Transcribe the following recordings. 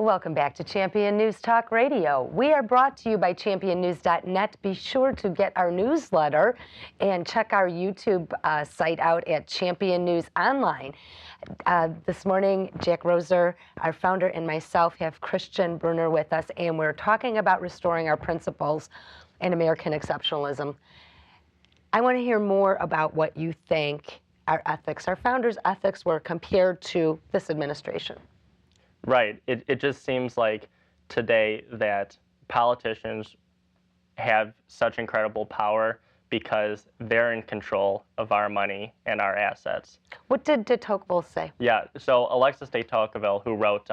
Welcome back to Champion News Talk Radio. We are brought to you by championnews.net. Be sure to get our newsletter and check our YouTube site out at Champion News Online. This morning, Jack Roser, our founder, and myself have Christiaan Burner with us, and we're talking about restoring our principles and American exceptionalism. I want to hear more about what you think our ethics, our founders' ethics were compared to this administration. Right. It just seems like today that politicians have such incredible power because they're in control of our money and our assets. What did de Tocqueville say? Yeah, so Alexis de Tocqueville, who wrote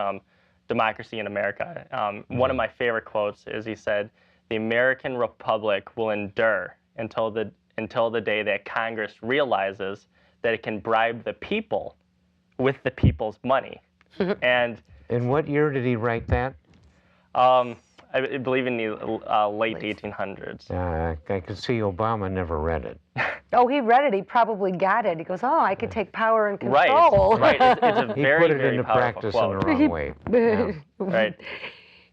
Democracy in America, one of my favorite quotes is he said, "The American Republic will endure until the day that Congress realizes that it can bribe the people with the people's money." And in what year did he write that? I believe in the late 1800s. I could see Obama never read it. Oh, he read it. He probably got it. He goes, "Oh, I could take power and control." Right. It's a He very, put it very into powerful practice quote. in the wrong way. Yeah. Right.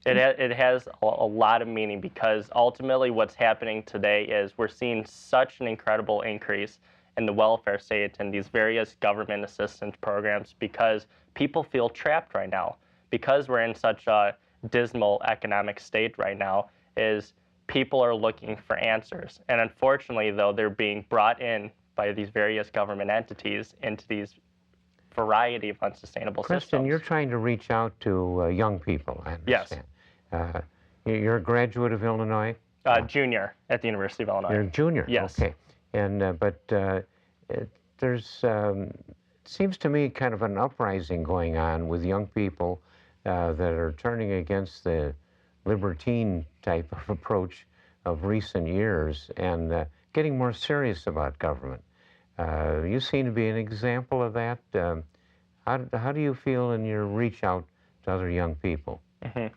It has a lot of meaning because ultimately what's happening today is we're seeing such an incredible increase in the welfare state and these various government assistance programs because people feel trapped right now. Because we're in such a dismal economic state right now, is people are looking for answers. And unfortunately, though, they're being brought in by these various government entities into these variety of unsustainable Christiaan, systems. you're trying to reach out to young people, I understand. Yes. You're a graduate of Illinois? Junior at the University of Illinois. You're a junior? Yes. Okay. And, but there's, seems to me, kind of an uprising going on with young people that are turning against the libertine type of approach of recent years and getting more serious about government. You seem to be an example of that. How do you feel in your reach out to other young people? Mm-hmm.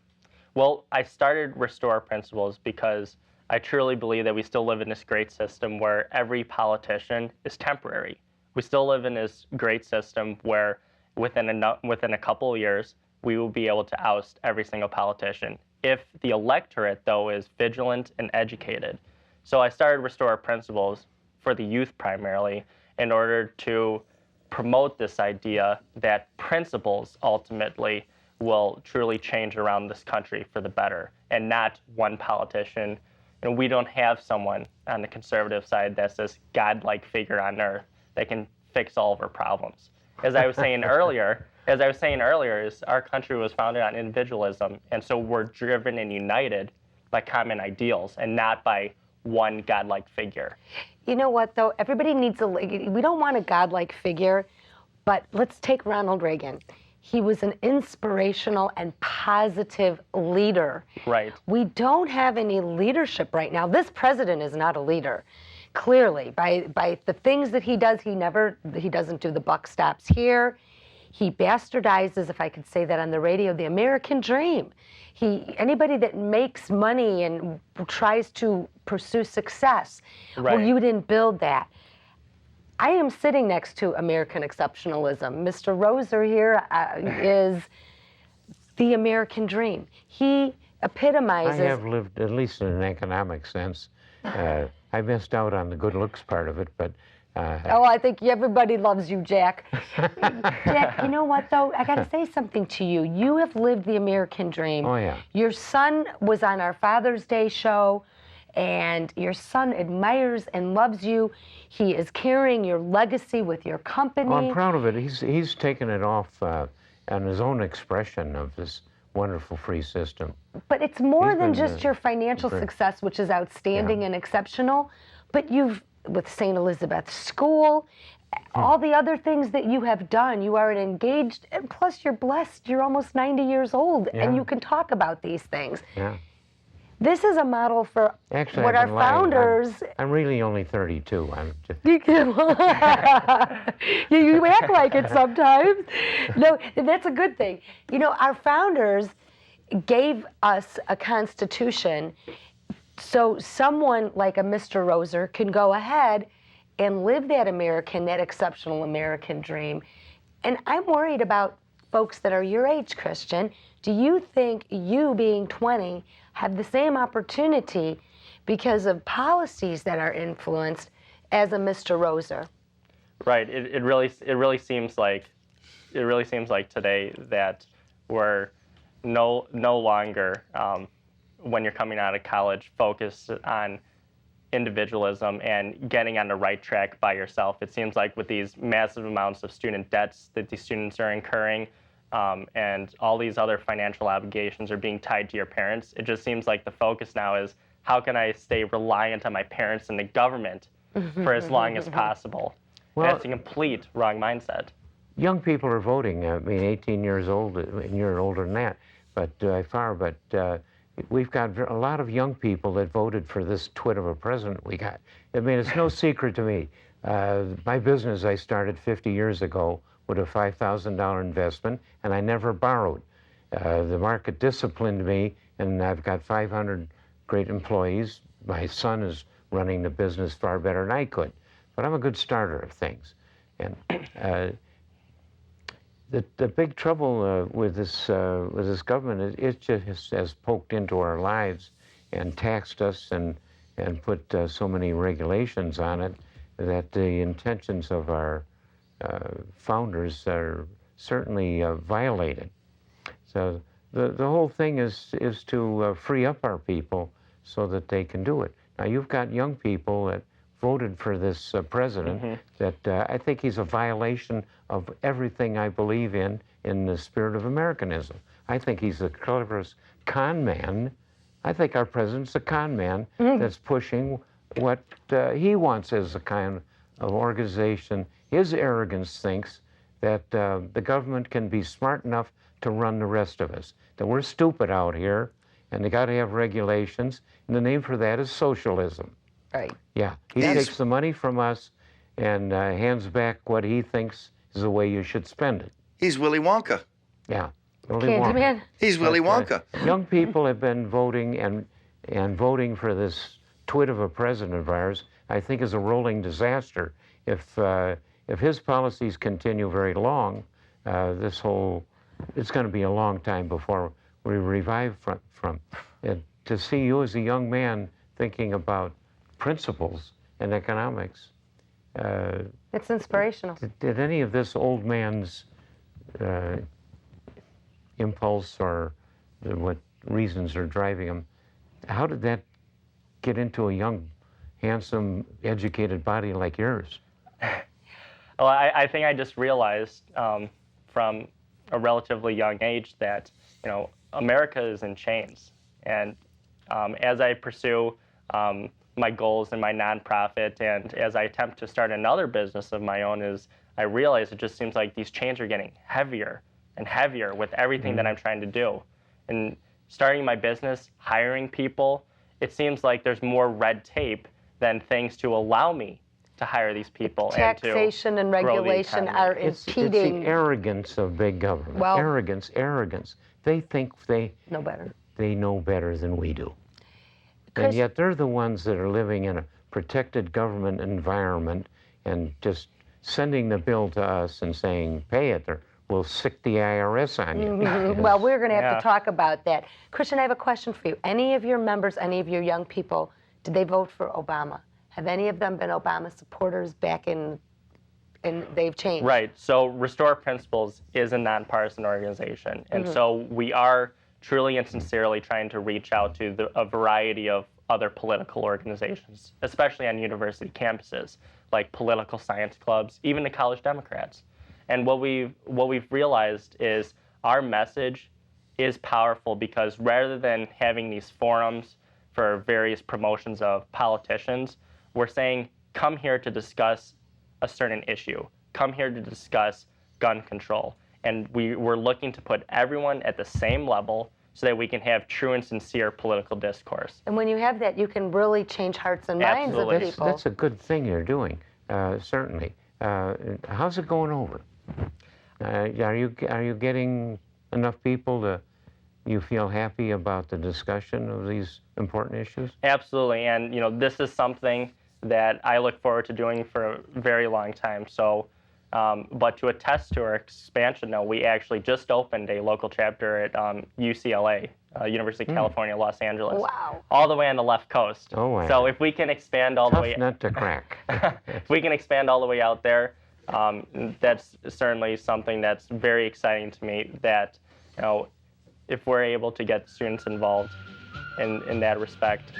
Well, I started Restore Principles because I truly believe that we still live in this great system where every politician is temporary. We still live in this great system where within a couple of years, we will be able to oust every single politician if the electorate, though, is vigilant and educated. So I started Restore Principles for the youth primarily in order to promote this idea that principles ultimately will truly change around this country for the better and not one politician. And we don't have someone on the conservative side that's this godlike figure on earth that can fix all of our problems. As I was saying earlier, is our country was founded on individualism, and so we're driven and united by common ideals and not by one godlike figure. You know what, though? Everybody needs we don't want a godlike figure, but let's take Ronald Reagan. He was an inspirational and positive leader. Right. We don't have any leadership right now. This president is not a leader. Clearly, by the things that he does, he doesn't do the buck stops here. He bastardizes, if I could say that on the radio, the American dream. Anybody that makes money and tries to pursue success, right. Well, you didn't build that. I am sitting next to American exceptionalism. Mr. Roser here is the American dream. He epitomizes. I have lived, at least in an economic sense. I missed out on the good looks part of it, but... oh, I think everybody loves you, Jack. Jack, you know what, though? I got to say something to you. You have lived the American dream. Oh, yeah. Your son was on our Father's Day show, and your son admires and loves you. He is carrying your legacy with your company. Oh, I'm proud of it. He's taken it off on his own expression of this wonderful free system. But it's more than just your financial success, which is outstanding and exceptional, but you've, with St. Elizabeth's School, all the other things that you have done, you are engaged, and plus you're blessed. You're almost 90 years old, and you can talk about these things. Yeah. This is a model for Actually, what our founders... I'm really only 32. I'm just... You act like it sometimes. No, that's a good thing. You know, our founders gave us a constitution so someone like a Mr. Roser can go ahead and live that exceptional American dream. And I'm worried about folks that are your age, Christian, do you think you being 20 have the same opportunity because of policies that are influenced as a Mr. Roser? Right. It really seems like today that we're no longer when you're coming out of college focused on individualism and getting on the right track by yourself. It seems like with these massive amounts of student debts that these students are incurring, and all these other financial obligations are being tied to your parents, it just seems like the focus now is how can I stay reliant on my parents and the government for as long as possible. Well, that's a complete wrong mindset. Young people are voting. I mean, 18 years old, and you're older than that, but by far. But we've got a lot of young people that voted for this twit of a president we got. I mean, it's no secret to me. My business I started 50 years ago with a $5,000 investment, and I never borrowed. The market disciplined me, and I've got 500 great employees. My son is running the business far better than I could, but I'm a good starter of things. And the big trouble with this government is it just has poked into our lives and taxed us and put so many regulations on it that the intentions of our founders are certainly violated. So the whole thing is to free up our people so that they can do it. Now you've got young people that voted for this president that I think he's a violation of everything I believe in the spirit of Americanism. I think he's the cleverest con man. I think our president's a con man that's pushing what he wants as a kind of organization. His arrogance thinks that the government can be smart enough to run the rest of us, that we're stupid out here and they got to have regulations, and the name for that is socialism. Right. Yeah, he takes the money from us and hands back what he thinks is the way you should spend it. He's Willy Wonka. Yeah, Willy Wonka. Candyman. He's Willy Wonka. Young people have been voting and voting for this twit of a president of ours. I think is a rolling disaster. If his policies continue very long, it's going to be a long time before we revive from. And to see you as a young man thinking about principles and economics. It's inspirational. Did any of this old man's impulse or what reasons are driving him, how did that get into a young, handsome, educated body like yours? Well, I think I just realized from a relatively young age that, America is in chains. And as I pursue my goals in my nonprofit, and as I attempt to start another business of my own, I realize it just seems like these chains are getting heavier and heavier with everything that I'm trying to do. And starting my business, hiring people, it seems like there's more red tape than things to allow me to hire these people. Taxation and regulation are impeding. It's the arrogance of big government. Well, arrogance. They think they know better. They know better than we do. And yet they're the ones that are living in a protected government environment and just sending the bill to us and saying, pay it, or we'll sick the IRS on you. Well, we're going to have to talk about that. Christian, I have a question for you. Any of your members, any of your young people, did they vote for Obama? Have any of them been Obama supporters back in they've changed? Right. So Restore Principles is a nonpartisan organization. And so we are truly and sincerely trying to reach out to a variety of other political organizations, especially on university campuses, like political science clubs, even the college Democrats. And what we've realized is our message is powerful because rather than having these forums for various promotions of politicians, we're saying, come here to discuss a certain issue. Come here to discuss gun control. And we're looking to put everyone at the same level so that we can have true and sincere political discourse. And when you have that, you can really change hearts and minds of people. That's a good thing you're doing, certainly. How's it going over? Are you getting enough people you feel happy about the discussion of these important issues? Absolutely, and this is something that I look forward to doing for a very long time. So But to attest to our expansion, though, we actually just opened a local chapter at UCLA, University of California, Los Angeles. Wow. All the way on the left coast. Oh, wow. So if we can expand all the way, Tough nut to crack. if we can expand all the way out there, that's certainly something that's very exciting to me. That, you know, if we're able to get students involved in that respect.